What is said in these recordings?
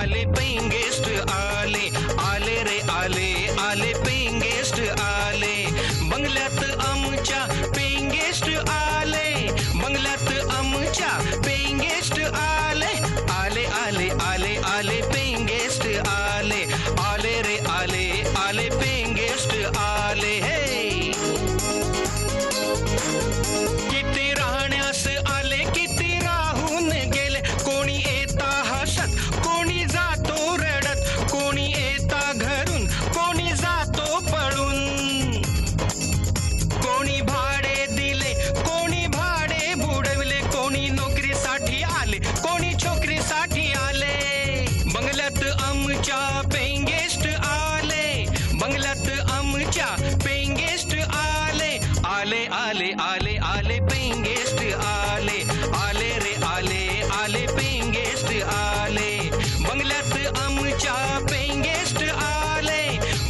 आले paying guest आले आले रे आले आले पेइंग गेस्ट आले बंगल्यात आमच्या पेइंग गेस्ट आले बंगल्यात आमच्या पेइंग गेस्ट आले आले आले आले आले पेइंग गेस्ट आले आले रे आले आले पेइंग गेस्ट आले हे किती राहण्यास आले किती राहून गेले कोणी येता हसत कोणी जातो रडत कोणी येता घरून कोणी जातो पळून कोणी भाडे दिले कोणी भाडे बुडवले कोणी नोकरीसाठी आले कोणी छोकरीसाठी आले बंगल्यात आमच्या पेइंग गेस्ट आले बंगल्यात आमच्या पेइंग गेस्ट आले आले आले आले आले पेइंग गेस्ट आले आले रे आले आले पेइंग गेस्ट आले बंगल्यात आमच्या पेइंग गेस्ट आले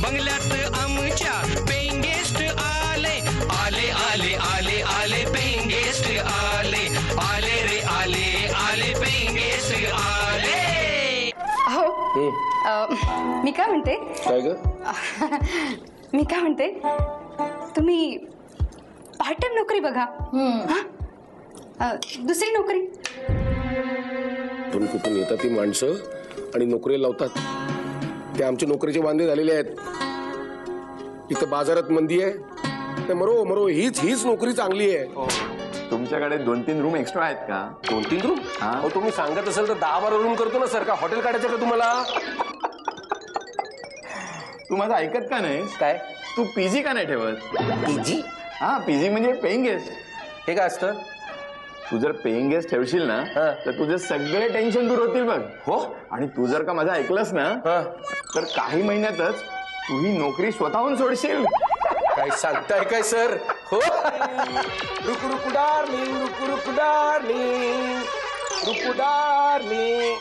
बंगल्यात आमच्या पेइंग गेस्ट आले आले आले आले आले पेइंग गेस्ट आले आले रे आले आले पेइंग गेस्ट आले हो मी काय म्हणते काय ग मी काय म्हणते तुम्ही पार्ट टाइम नोकरी बघा दुसरी नोकरी पण कुठून येतात ती माणसं आणि नोकरी लावतात ते आमचे नोकरीचे वांदे झालेले आहेत इथं बाजारात मंदी आहे ते मरो मरो हीच नोकरी चांगली आहे तुमच्याकडे 2-3 रूम एक्स्ट्रा आहेत का 2-3 रूम हा. तुम्ही सांगत असेल तर 10-12 रूम करतो ना सर का हॉटेल काढायचं का तुम्हाला तू माझं ऐकत का नाही काय तू पीजी का नाही ठेवत पीजी हा पीजी म्हणजे पेइंग गेस्ट हे काय असतं तू जर पेइंग गेस्ट ठेवशील ना हा. तर तुझे सगळे टेन्शन दूर होतील बघ हो आणि तू जर का माझं ऐकलंस ना हा. तर काही महिन्यातच तू ही नोकरी स्वतःहून सोडशील काय सांगताय काय सर हो रुक रुक डार्लिंग रुक रुक डार्लिंग रुक डार्लिंग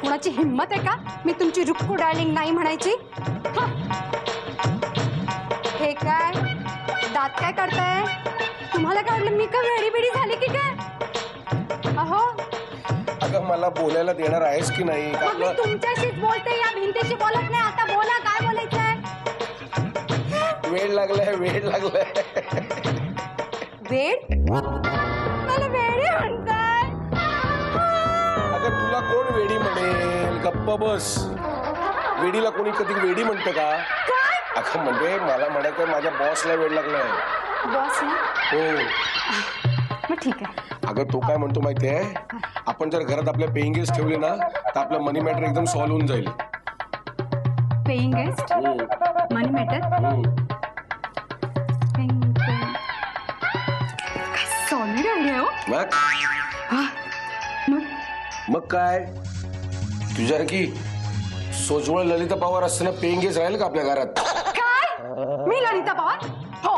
कुणाची हिम्मत आहे का मी तुमची रुक्कू डार्लिंग नाही म्हणायची हे काय दात काय करताय तुम्हाला काय वाटलं मी का वेडी बिडी झाली की काय अहो अगं मला बोलायला देणार आहेस की नाही मग मी तुमच्याशीच बोलते या भिंतीशी बोलत नाही आता बोला काय बोलायचंय वेळ लागलाय वेड मला वेडी म्हणताय अगं तुला कोण वेडी म्हणेल गप्प बस वेडीला कोणी कधी वेडी म्हणतं का काय अगं म्हणजे मला म्हणायचं माझ्या बॉसला वेळ लागलाय बॉस ना हो मग ठीक आहे अगं तो काय म्हणतो माहितीये आपण जर घरात आपल्या पेइंग गेस्ट ठेवले ना तर आपला मनी मॅटर एकदम सॉल्व्ह होऊन जाईल पेइंग गेस्ट मनी मॅटर सॉलिड आयडिया हो मग काय तुझ्यासारखी सोजवळ ललिता पवार असताना पेइंग गेस्ट राहील का आपल्या घरात काय मी ललिता पवार हो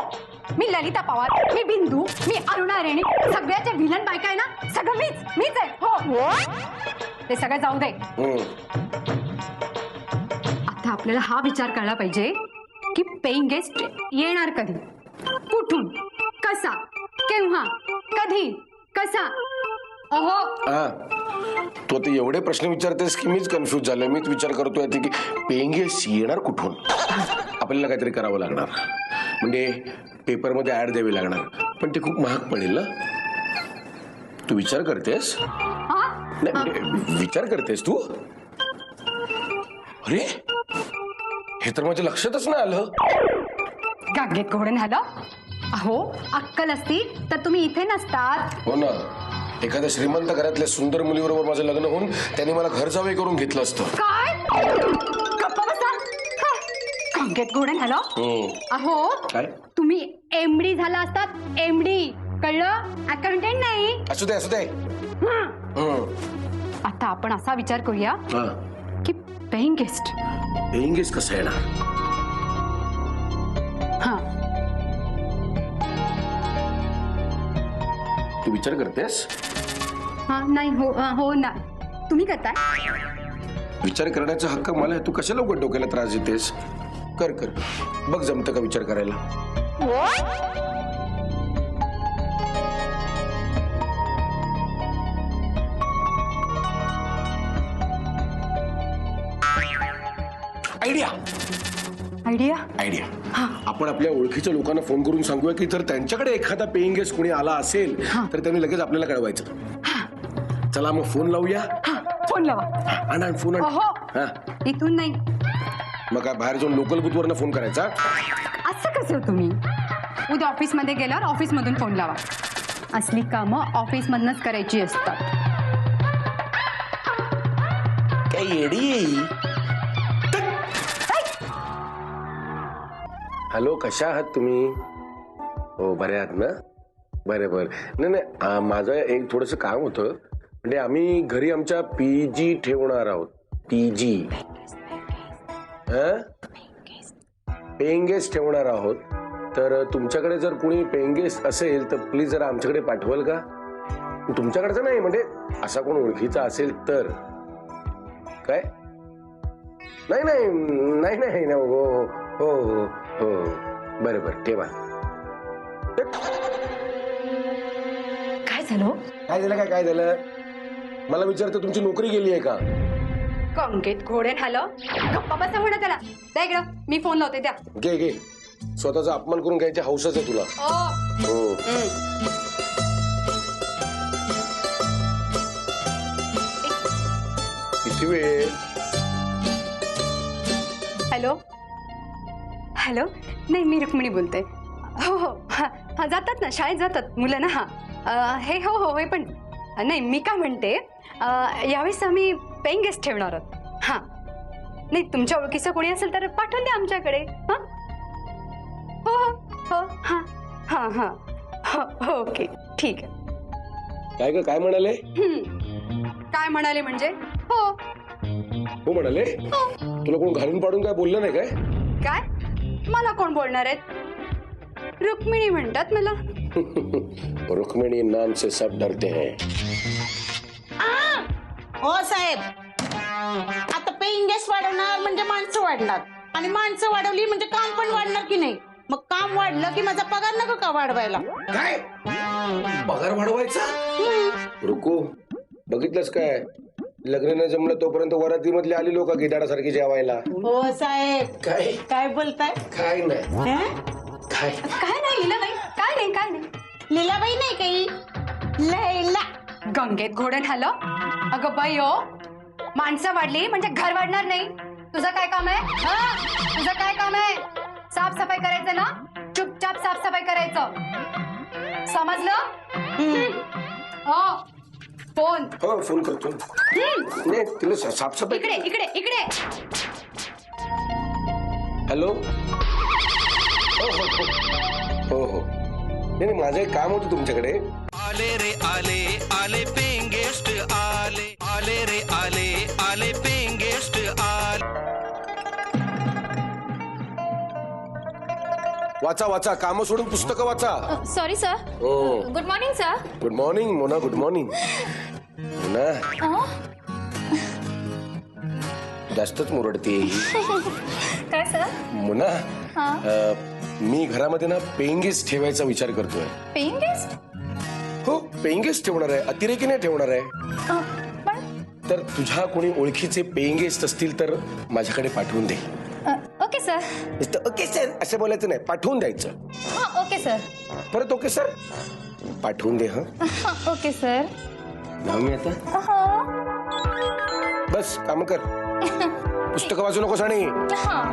मी ललिता पवार मी बिंदू मी अरुणा रेणी सगळ्याच्या विलन बायका आहे ना सगळं मीच आहे हो ते सगळं जाऊ दे आता आपल्याला हा विचार करायला पाहिजे की पेइंग गेस्ट येणार कधी कुठून कसा केव्हा कधी कसा अहो तू आता एवढे प्रश्न विचारतेस की मीच कन्फ्युज झालोय मीच विचार करतोय की पेइंग गेस्ट येणार कुठून आपल्याला काहीतरी करावं लागणार म्हणजे पेपरमध्ये ऍड द्यावी लागणार पण ते खूप महाग पडेल ना तू विचार करतेस नाही म्हणजे विचार करतेस तू अरे हे तर माझ्या लक्षातच नाही आलं गागेत घोडण झालं अहो अक्कल असती तर तुम्ही इथे नसतात हो ना एखाद्या श्रीमंत घरातल्या सुंदर मुलीबरोबर माझं लग्न होऊन त्यांनी मला घर जावे करून घेतलं असतं काय गप्पा बसा गागेत घोडण झालं अहो काय तुम्ही एमडी झाला असतात एमडी कळलं अकाउंटंट नाही असू दे आता आपण असा विचार करूया की पेइंग गेस्ट कसं येणार हा तू विचार करतेस हा नाही हो ना तुम्ही करताय विचार करण्याचा हक्क मला आहे. तू कशाला उघड डोक्याला त्रास देतेस कर बघ जमतं का विचार करायला आयडिया आयडिया आयडिया आपण आपल्या ओळखीच्या लोकांना फोन करून सांगूया की जर त्यांच्याकडे एखादा पेइंग गेस्ट कोणी आला असेल तर त्यांनी लगेच आपल्याला कळवायचं. चला मग फोन लावूया. फोन लावा. आणा फोन हो हा इथून नाही. मग काय बाहेर जाऊन लोकल बूथ वरनं फोन करायचा. असं कसं तुम्ही उद्या ऑफिसमध्ये गेल्यावर ऑफिसमधून फोन लावा. असली कामं ऑफिसमधनच करायची असतात. काय येडी. हॅलो कशा आहात तुम्ही. हो बरे आहात ना. बरे बर नाही नाही माझं एक थोडंसं काम होतं. म्हणजे आम्ही घरी आमच्या पीजी ठेवणार आहोत. पीजी पेइंग गेस्ट ठेवणार आहोत. तर तुमच्याकडे जर कोणी पेइंग गेस्ट असेल तर प्लीज जरा आमच्याकडे पाठवाल का. तुमच्याकडचं नाही म्हणजे असा कोण ओळखीचा असेल तर. काय नाही नाही नाही नाही हो हो हो हो बरं बरं ठेवा. काय झालं. काय झालं काय झालं. मला विचारतं तुमची नोकरी गेली आहे का. कंकेत घोडेन हॅलो गप्पा बसा म्हणा त्याला. द्या इकडं मी फोन लावते द्या. घे घे स्वतःचा अपमान करून घ्यायची हौसच आहे तुला. हो किती वेळ. हॅलो हॅलो नाही मी रुक्मिणी बोलते. हो हो हा जातात ना शाळेत जातात मुलं ना. हा हे हो हो हे पण नाही मी काय म्हणते यावेळेस आम्ही पेइंग गेस्ट ठेवणार आहोत. हां नाही तुमच्या ओळखीचं कोणी असेल तर पाठवून द्या आमच्याकडे. हां हो हो हो हां हां हां हो ओके ठीक आहे. काय म्हणाले. काय म्हणाले म्हणजे हो हो म्हणाले. तुला कोण घालून पाडून काय बोललं नाही काय. काय मला कोण बोलणार आहेत. रुक्मिणी म्हणतात मला. रुक्मिणी नाम से सब डरते हैं. हो साहेब आता पेइंग गेस्ट वाढवणार म्हणजे माणसं वाढणार आणि माणसं वाढवली म्हणजे काम पण वाढणार की नाही. मग काम वाढलं की माझा पगार नको का वाढवायला. काय पगार वाढवायचा. रुको बघितलंस काय लग्न न जमलं तोपर्यंत वराती मधले आली लोक गिटारासारखी जेवायला. हो साहेब काय काय बोलताय. काय नाही हं? काय काय नाही लीलाबाई काय नाही काय नाही. लीलाबाई नाही काही लैला. गंगेत घोडण हॅलो अगं बाई हो माणसं वाढली म्हणजे घर वाढणार नाही. तुझं काय काम आहे. तुझं काय काम आहे. साफसफाई करायचं ना चुपचाप साफसफाई करायचं समजलं. हो फोन हो फोन करतो. नाही तिला साफसफाई. इकडे इकडे इकडे. हॅलो हो हो हो हो हो नाही माझं एक काम होतं तुमच्याकडे. आले रे आले आले पेइंग गेस्ट आले. आले रे आले आले पेइंग गेस्ट आले. वाचा वाचा काम सोडून पुस्तकं वाचा. Sorry sir. हो good morning sir. Good morning Mona. Good morning Mona. जास्तच मुरडते काय सर. मोना. मी घरामध्ये ना पेइंग गेस्ट ठेवायचा विचार करतोय. Paying guest. हो पेइंग गेस्ट ठेवणार आहे. अतिरेकी नाही ठेवणार आहे. पण तर तुझ्या कोणी ओळखीचे पेइंग गेस्ट असतील तर माझ्याकडे पाठवून दे. Okay sir. नुसतं ओके सर असं बोलायचं नाही पाठवून द्यायचं. हां ओके सर. परत ओके सर पाठवून दे. हां ओके सर. जाऊ मी आता. बस काम कर. पुस्तकं वाचू नकोस आणि हां.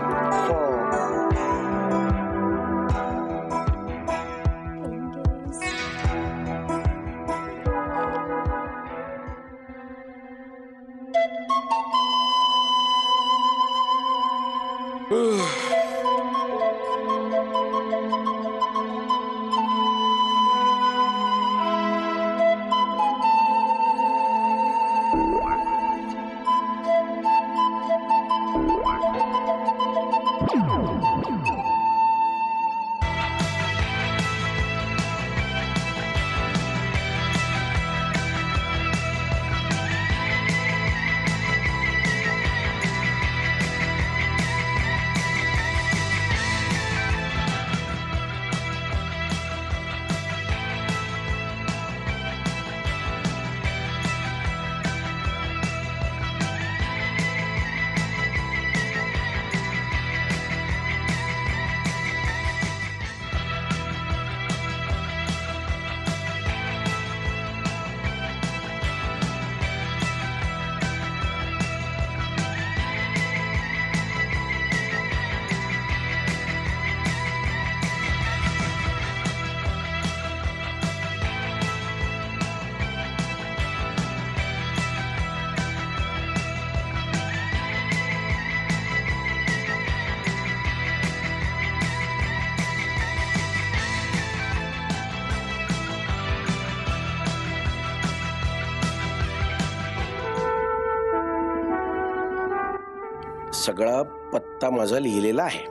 सगळा पत्ता माझा लिहिलेला आहे.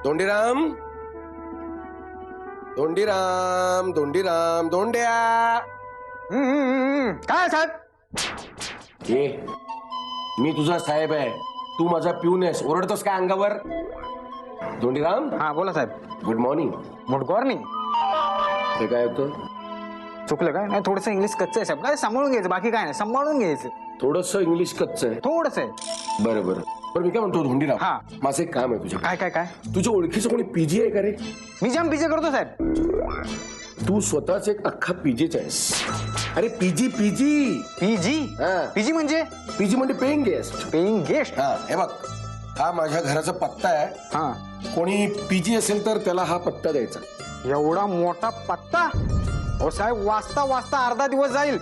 धोंडीराम धोंडीराम धोंडीराम धोंड्या. काय साहेब? ए मी तुझा साहेब आहे, तू माझा पिऊन आहेस, ओरडतोस काय अंगावर? धोंडीराम. हा बोला साहेब. Good morning. Good morning. हे काय होतं? चुकलं काय? नाही थोडंसं इंग्लिश कच्चं आहे साहेब. काय सांभाळून घ्यायचं, बाकी काय नाही, सांभाळून घ्यायचं. थोडस इंग्लिश कच्च आहे. थोडंसं आहे. बरं बरं बरं, मी काय म्हणतो धोंडीराम, हा. माझं एक काम आहे तुझ्या. काय काय काय? तुझ्या ओळखीचं कोणी पीजी आहे का रे? मी जाम पिजे करतो साहेब. तू स्वतःच एक अख्खा पीजीच आहेस. अरे पीजी पीजी. पीजी? हा. पीजी म्हणजे? पीजी म्हणजे पेइंग गेस्ट. Paying guest? हा हे बघ, हा माझ्या घराचा पत्ता आहे. हा. कोणी पीजी असेल तर त्याला हा पत्ता द्यायचा. एवढा मोठा पत्ता? हो साहेब, वाचता वाचता अर्धा दिवस जाईल.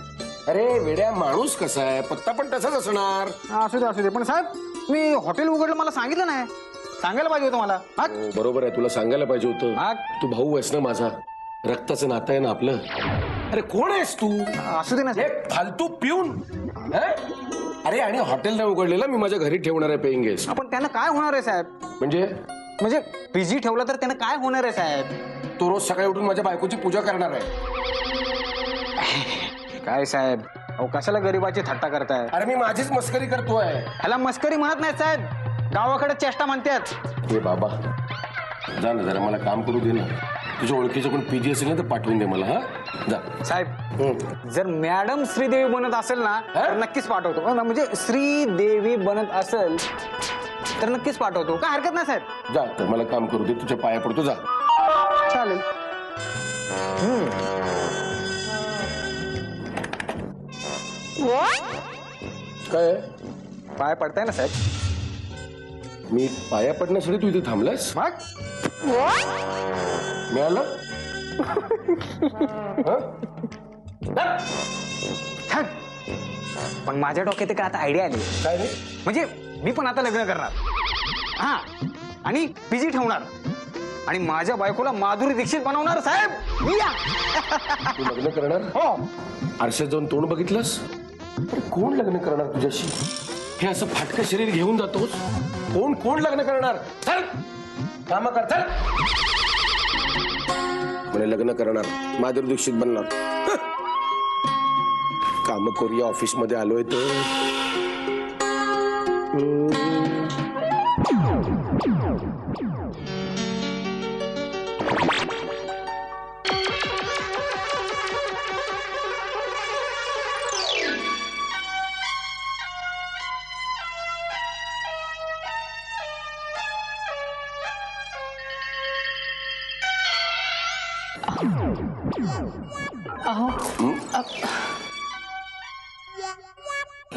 अरे वेड्या, माणूस कसा आहे, पत्ता पण तसाच असणार. असू दे पण साहेब, मी हॉटेल उघडलं, मला सांगितलं नाही. सांगायला पाहिजे होतं मला. हा? हो, बरोबर आहे, तुला सांगायला पाहिजे होतं. हा? तू भाऊ आहेस ना माझा, रक्ताचं नातं आहे ना आपलं. अरे कोण आहेस तू? असू दे ना हे साहेब. फालतू पिऊन. अरे आणि हॉटेल नाही उघडलेलं, मी माझ्या घरी ठेवणार आहे पेइंग गेस्ट. आपण त्यानं काय होणार आहे साहेब? म्हणजे पीजी ठेवला तर त्यानं काय होणार आहे साहेब? तो रोज सकाळी उठून माझ्या बायकोची पूजा करणार आहे. काय साहेब, अहो कशाला गरीबाची थट्टा करताय? अरे मी माझीच मस्करी करतोय. ह्याला मस्करी म्हणत नाही साहेब, गावाकडे चेष्टा म्हणतात. हे बाबा, जा ना जरा, मला काम करू दे ना. तुझ्या ओळखीचं कोण पीजी असेल ना तर पाठवून दे मला. हा जा साहेब, जर मॅडम श्रीदेवी बनत असेल ना तर नक्कीच पाठवतो. म्हणजे श्रीदेवी बनत असेल तर नक्कीच पाठवतो, काय हरकत नाही साहेब. जा, तर मला काम करू दे, तुझ्या पाया पडतो. जा. चालेल. काय पाय पडताय ना साहेब? मी पाया पडण्यासाठी तू इथे थांबलास? मग मिळालं? छान. पण माझ्या डोक्यात एक आता आयडिया आली. काय रे? म्हणजे मी पण आता लग्न करणार. हा, आणि पीजी ठेवणार आणि माझ्या बायकोला माधुरी दीक्षित बनवणार साहेब. मी या. तू लग्न करणार? हो. आरशात जाऊन तोंड बघितलंस? अरे कोण लग्न करणार तुझ्याशी? हे असं फाटकं शरीर घेऊन जातोस? कोण लग्न करणार? चल काम कर, चल. म्हणे लग्न करणार, माधुरी दीक्षित बनणार. काम करूया, ऑफिस मध्ये आलोय तर.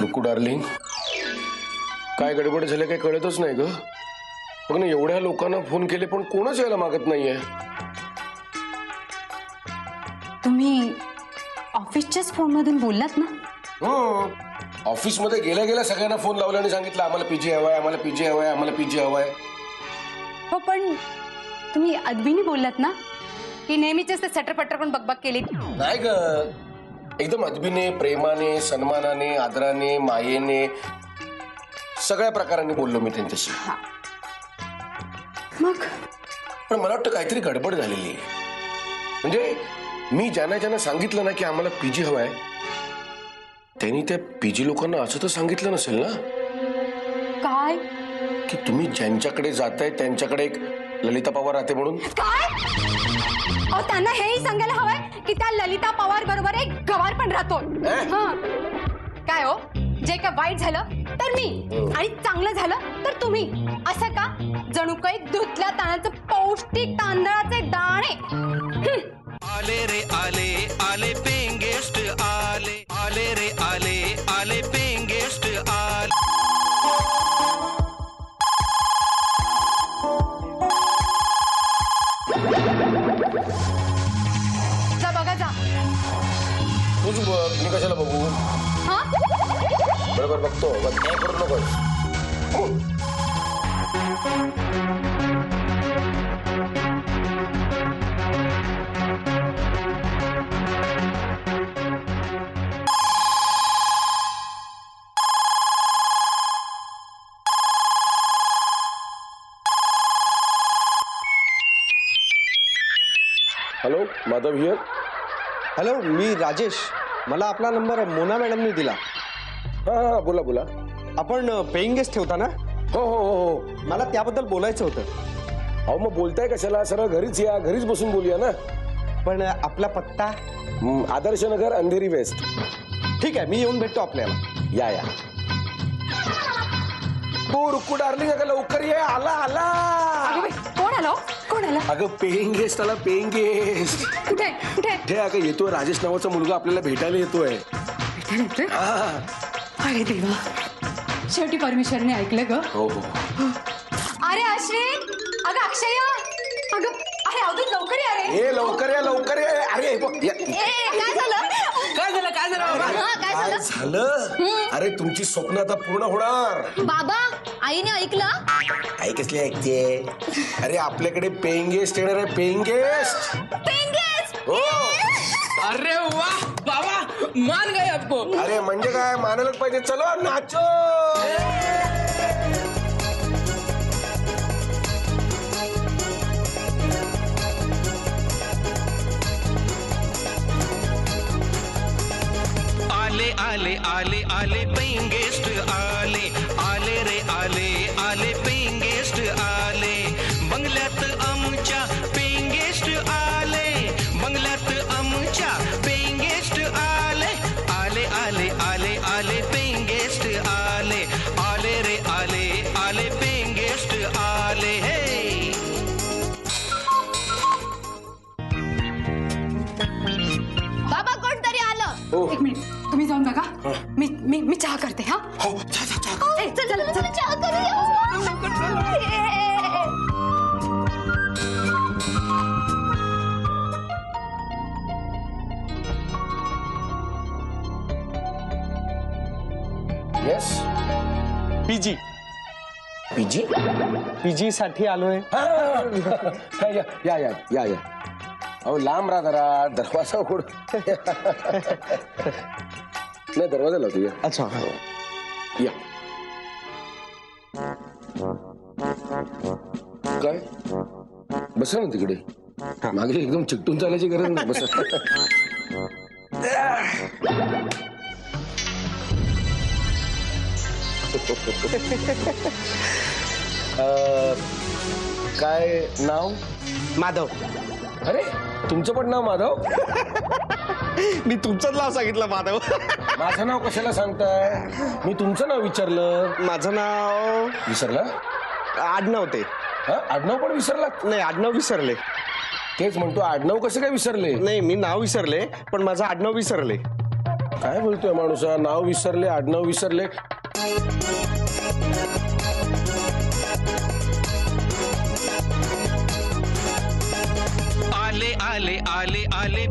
रुकू डार्लिंग, काय गडबड झालं काय कळतच नाही ग. बघ ना, एवढ्या लोकांना फोन केले पण कोणच यायला मागत नाहीये. तुम्ही ऑफिसच्याच फोनमधून बोललात ना? ऑफिस मध्ये गेल्या गेल्या सगळ्यांना फोन लावला आणि सांगितलं आम्हाला पीजी हवाय, आम्हाला पीजी हवाय, आम्हाला पीजी हवाय. हो, पण तुम्ही अदबीने बोललात ना की नेहमीच ते सटरपटर पण बकबक केली? नाही ग, एकदम अदबीने, प्रेमाने, सन्मानाने, आदराने, मायेने, सगळ्या प्रकाराने बोललो मी त्यांच्याशी. मग पण मला वाटतं काहीतरी गडबड झालेली आहे. म्हणजे मी ज्यांना सांगितलं ना की आम्हाला पीजी हवाय, त्यांनी त्या पीजी लोकांना असं तर सांगितलं नसेल ना काय की तुम्ही ज्यांच्याकडे जाताय त्यांच्याकडे एक ललिता पवार राहते म्हणून. काय? अहो, त्यांना हेही सांगायला हवंय की त्या ललिता पवार बरोबर एक गवार पण राहतो. हा. काय हो, जे काय वाईट झालं तर मी आणि चांगलं झालं तर तुम्ही, असं का? जणू काही धुतल्या तांदळाचं पौष्टिक तांदळाचे दाणे. आले रे आले, आले पेइंग गेस्ट आले. आले रे आले, आले पेइंग गेस्ट आले. जा बघा, जा. तूच बघ, मी कशाला बघू? हा, बरोबर बघतो, काय करू नकोस. Hello Madhav here. हॅलो, मी राजेश. मला आपला नंबर मोना मॅडमनी दिला. हा बोला बोला. आपण पेईंग गेस्ट ठेवता ना? हो हो हो हो. मला त्याबद्दल बोलायचं होतं. अहो मग बोलताय कशाला, सरळ घरीच या, घरीच बसून बोलूया ना. पण आपला पत्ता? आदर्श नगर, अंधेरी वेस्ट. ठीक आहे, मी येऊन भेटतो आपल्याला. या या. हो रुक्कू डार्लिंग, अगं लवकर ये. आला आला. अगं बाई, कोण आलं? कोण आलं? अगं पेईंग गेस्ट आला, पेईंग गेस्ट. कुठे कुठे? हे अगं येतोय, राजेश नावाचा मुलगा आपल्याला भेटायला येतोय. हा. अरे देवा, शेवटी परमेश्वरने ऐकलं ग. हो हो. अरे अश्विन, अगं अक्षया, अगं अरे अवधूत लवकर या रे. ए लवकर या, लवकर या. अरे हे बघ, काय झालं काय झालं? अरे तुमची स्वप्न आता पूर्ण होणार. बाबा आईने ऐकलं. आई कसली ऐकते? अरे आपल्याकडे पेईंग गेस्ट येणार आहे, पेईंग गेस्ट. हो. अरे वाह बाबा, मान गए आपको. अरे म्हणजे काय, मानायलाच पाहिजे. चलो नाचो. आले आले आले आले पेइंग गेस्ट आले. आले रे आले आले पेइंग गेस्ट आले. बंगल्यात आमच्या पेइंग गेस्ट आले. बंगल्यात आमच्या पेइंग गेस्ट आले. आले आले आले आले पेइंग गेस्ट आले. आले रे आले आले पेइंग गेस्ट आले. हे बाबा कोणतरी आलं. एक मिनिट, तुम्ही जाऊन बघा. मी चहा करते. हा हो चल. ए, चल चल चल. चहा करूया. येस. PG PG. पीजी साठी आलोय. या या या या या. अहो लांब राहा जरा, दरवाजा उघड. नाही दरवाजा लावतो. या. अच्छा. या. काय बसा ना तिकडे. मागे एकदम चिकटून चालायची गरज नाही. बसा. काय नाव? माधव. अरे तुमचं पण नाव माधव? मी तुमचंच नाव सांगितलं माधव. माझं नाव कशाला सांगताय? मी तुमचं नाव विचारलं. माझं नाव विसरलं? आडनाव ते. हा आडनाव पण विसरला? नाही, आडनाव विसरले. तेच म्हणतो, आडनाव कसं काय विसरले? नाही, मी नाव विसरले पण माझं आडनाव विसरले. काय बोलतोय माणूसा? नाव विसरले, आडनाव विसरले. आले आले आले आले